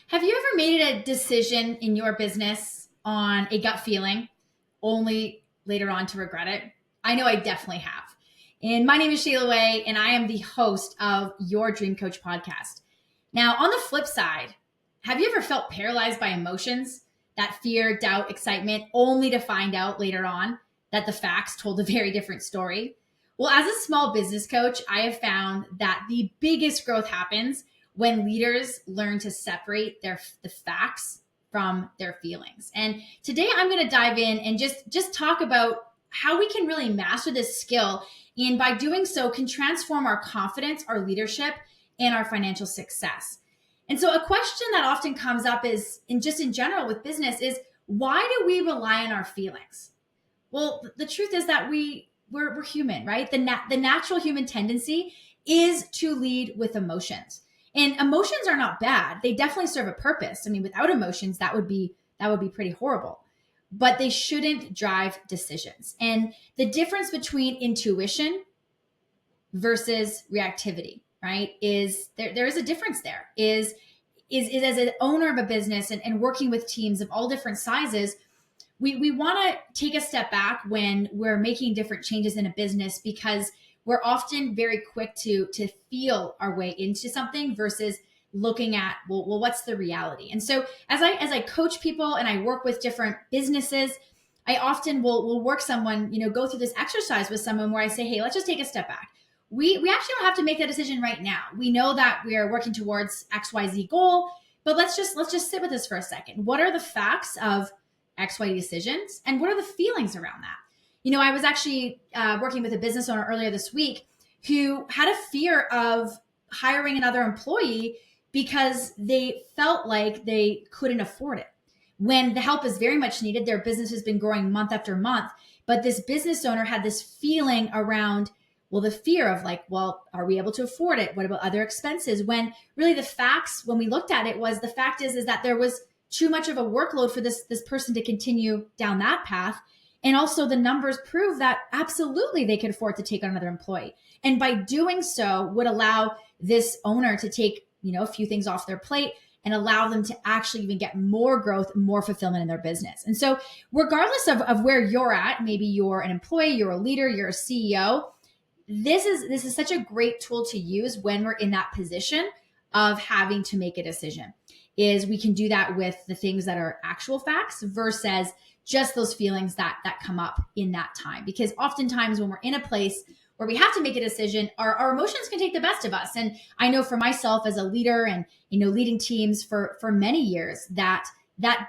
Have you ever made a decision in your business on a gut feeling only later on to regret it? I know I definitely have. And my name is Shayla Way, and I am the host of Your Dream Coach podcast. Now, on the flip side, have you ever felt paralyzed by emotions, that fear, doubt, excitement, only to find out later on that the facts told a very different story? Well, as a small business coach, I have found that the biggest growth happens when leaders learn to separate the facts from their feelings. And today I'm going to dive in and just talk about how we can really master this skill, and by doing so can transform our confidence, our leadership, and our financial success. And so a question that often comes up is, in general with business, is why do we rely on our feelings? Well, the truth is that we're human, right? The natural human tendency is to lead with emotions. And emotions are not bad. They definitely serve a purpose. I mean, without emotions, that would be pretty horrible. But they shouldn't drive decisions. And the difference between intuition versus reactivity, right, is there is a difference there. Is as an owner of a business and working with teams of all different sizes, we want to take a step back when we're making different changes in a business, because we're often very quick to feel our way into something versus looking at, well, what's the reality? And so as I coach people and I work with different businesses, I often will work someone, go through this exercise with someone where I say, hey, let's just take a step back. We actually don't have to make that decision right now. We know that we are working towards XYZ goal, but let's just sit with this for a second. What are the facts of XYZ decisions, and what are the feelings around that? I was actually working with a business owner earlier this week who had a fear of hiring another employee because they felt like they couldn't afford it. When the help is very much needed, their business has been growing month after month, but this business owner had this feeling around, well, the fear of like, well, are we able to afford it? What about other expenses? When really the facts, when we looked at it, was the fact is that there was too much of a workload for this person to continue down that path. And also the numbers prove that absolutely they could afford to take on another employee. And by doing so would allow this owner to take, a few things off their plate and allow them to actually even get more growth, more fulfillment in their business. And so regardless of where you're at, maybe you're an employee, you're a leader, you're a CEO, this is such a great tool to use when we're in that position of having to make a decision. Is we can do that with the things that are actual facts versus just those feelings that come up in that time. Because oftentimes when we're in a place where we have to make a decision, our emotions can take the best of us. And I know for myself as a leader and, leading teams for many years, that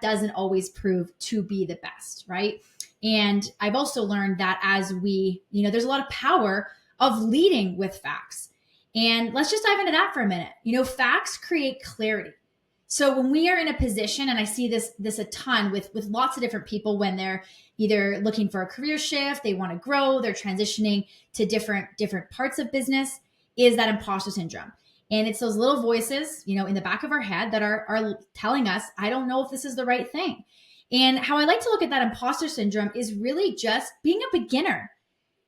doesn't always prove to be the best, right? And I've also learned that as we, there's a lot of power of leading with facts. And let's just dive into that for a minute. Facts create clarity. So when we are in a position, and I see this a ton with lots of different people when they're either looking for a career shift, they want to grow, they're transitioning to different parts of business, is that imposter syndrome. And it's those little voices, in the back of our head that are telling us, I don't know if this is the right thing. And how I like to look at that imposter syndrome is really just being a beginner.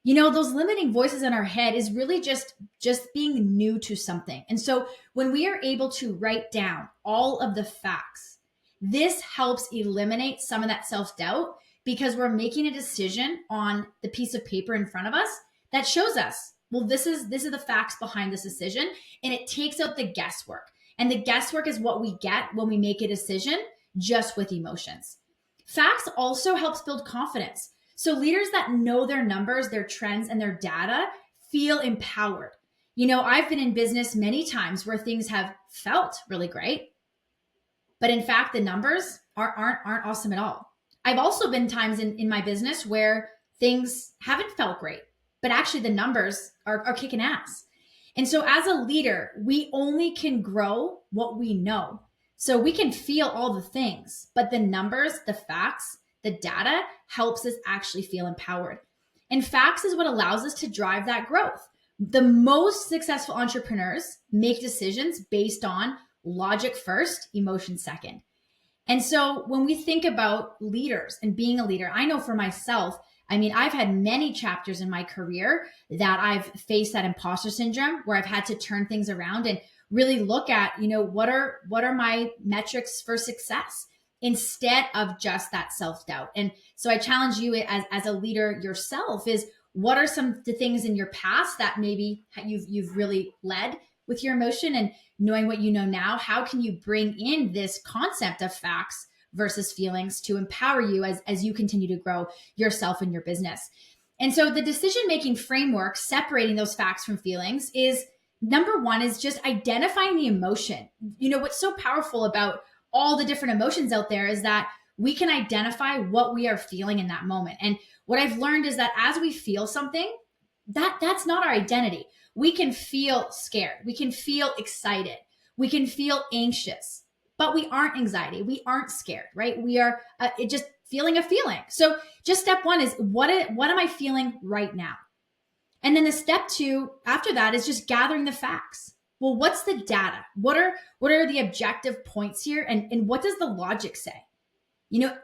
Those limiting voices in our head is really just being new to something. And so when we are able to write down all of the facts, this helps eliminate some of that self-doubt, because we're making a decision on the piece of paper in front of us that shows us, well, this is the facts behind this decision. And it takes out the guesswork. And the guesswork is what we get when we make a decision just with emotions. Facts also helps build confidence. So leaders that know their numbers, their trends, and their data feel empowered. I've been in business many times where things have felt really great, but in fact, the numbers aren't awesome at all. I've also been times in my business where things haven't felt great, but actually the numbers are kicking ass. And so as a leader, we only can grow what we know. So we can feel all the things, but the numbers, the facts, the data helps us actually feel empowered. And facts is what allows us to drive that growth. The most successful entrepreneurs make decisions based on logic first, emotion second. And so when we think about leaders and being a leader, I know for myself, I've had many chapters in my career that I've faced that imposter syndrome where I've had to turn things around. And really look at, what are my metrics for success instead of just that self-doubt. And so I challenge you as a leader yourself is, what are some the things in your past that maybe you've really led with your emotion, and knowing what you know now, how can you bring in this concept of facts versus feelings to empower you as you continue to grow yourself and your business. And so the decision-making framework, separating those facts from feelings, is number one is just identifying the emotion. What's so powerful about all the different emotions out there is that we can identify what we are feeling in that moment. And what I've learned is that as we feel something, that's not our identity. We can feel scared. We can feel excited. We can feel anxious, but we aren't anxiety. We aren't scared, right? We are just feeling a feeling. So just step one is, what am I feeling right now? And then the step two after that is just gathering the facts. Well, what's the data? What are the objective points here? And what does the logic say?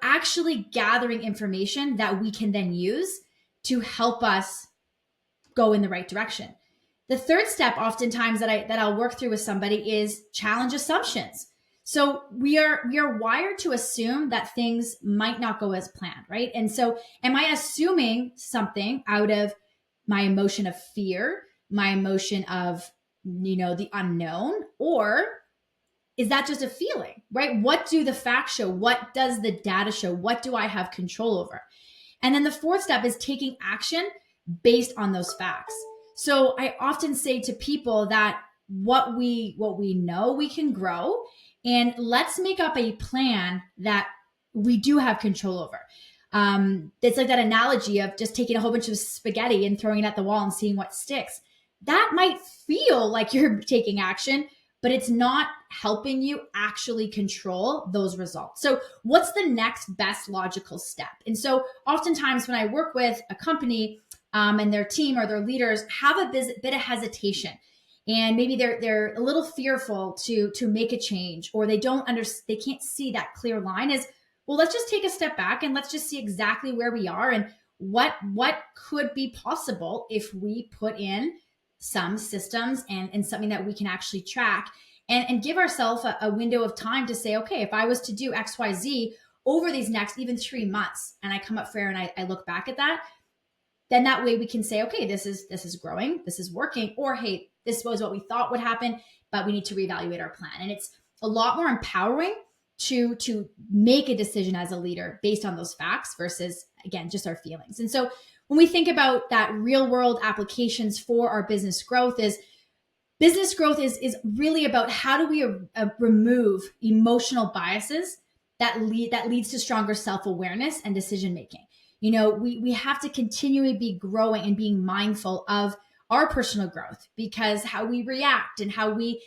Actually gathering information that we can then use to help us go in the right direction. The third step oftentimes that I'll work through with somebody is challenge assumptions. So we are wired to assume that things might not go as planned, right? And so am I assuming something out of my emotion of fear, my emotion of, the unknown, or is that just a feeling, right? What do the facts show? What does the data show? What do I have control over? And then the fourth step is taking action based on those facts. So I often say to people that what we know we can grow, and let's make up a plan that we do have control over. It's like that analogy of just taking a whole bunch of spaghetti and throwing it at the wall and seeing what sticks. That might feel like you're taking action, but it's not helping you actually control those results. So what's the next best logical step? And so oftentimes when I work with a company and their team or their leaders have a bit of hesitation, and maybe they're a little fearful to make a change, or they can't see that clear line, is, well, let's just take a step back and let's just see exactly where we are and what could be possible if we put in some systems and something that we can actually track and give ourselves a window of time to say, okay, if I was to do XYZ over these next even 3 months and I come up for air and I look back at that, then that way we can say, okay, this is growing, this is working, or hey, this was what we thought would happen, but we need to reevaluate our plan. And it's a lot more empowering to make a decision as a leader based on those facts versus, again, just our feelings. And so when we think about that real world applications for our business growth is really about how do we remove emotional biases that leads to stronger self-awareness and decision making. We have to continually be growing and being mindful of our personal growth, because how we react and how we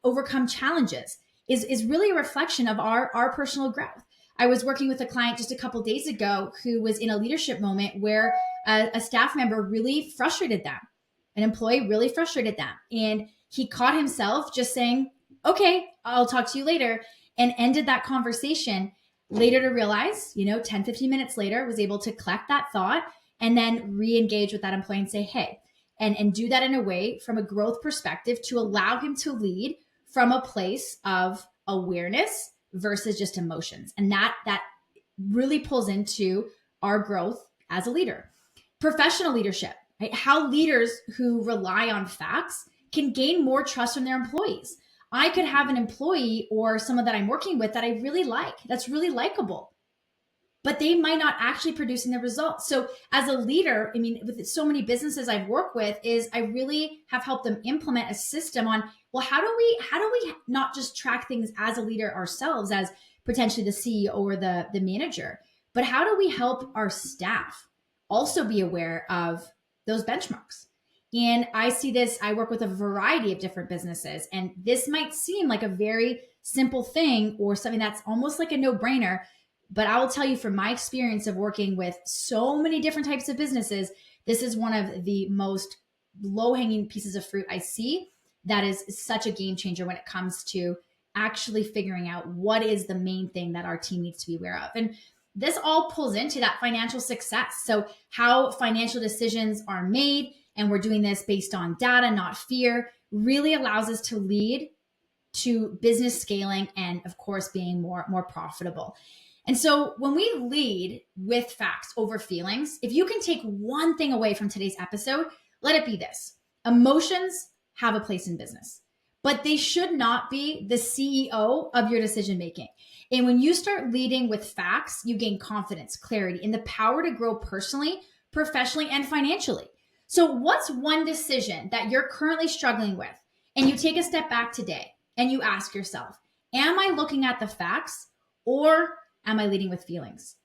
overcome challenges is really a reflection of our personal growth. I was working with a client just a couple days ago who was in a leadership moment where a staff member really frustrated them. An employee really frustrated them. And he caught himself just saying, okay, I'll talk to you later, and ended that conversation. Later to realize, 10, 15 minutes later, was able to collect that thought and then re-engage with that employee and say, hey, and do that in a way from a growth perspective to allow him to lead from a place of awareness versus just emotions. And that really pulls into our growth as a leader. Professional leadership, right? How leaders who rely on facts can gain more trust from their employees. I could have an employee or someone that I'm working with that I really like, that's really likable, but they might not actually producing the results. So as a leader, with so many businesses I've worked with, is I really have helped them implement a system on, well, how do we not just track things as a leader ourselves, as potentially the CEO or the manager, but how do we help our staff also be aware of those benchmarks? And I see this, I work with a variety of different businesses, and this might seem like a very simple thing or something that's almost like a no-brainer. But I will tell you from my experience of working with so many different types of businesses, this is one of the most low-hanging pieces of fruit I see that is such a game changer when it comes to actually figuring out what is the main thing that our team needs to be aware of. And this all pulls into that financial success. So how financial decisions are made and we're doing this based on data, not fear, really allows us to lead to business scaling and, of course, being more profitable. And so when we lead with facts over feelings, if you can take one thing away from today's episode, let it be this: emotions have a place in business, but they should not be the CEO of your decision making. And when you start leading with facts, you gain confidence, clarity, and the power to grow personally, professionally, and financially. So what's one decision that you're currently struggling with? And you take a step back today and you ask yourself, am I looking at the facts or am I leading with feelings?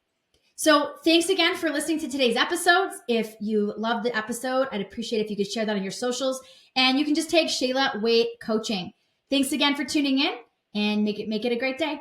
So thanks again for listening to today's episodes. If you loved the episode, I'd appreciate if you could share that on your socials, and you can just tag Shayla Way Coaching. Thanks again for tuning in, and make it a great day.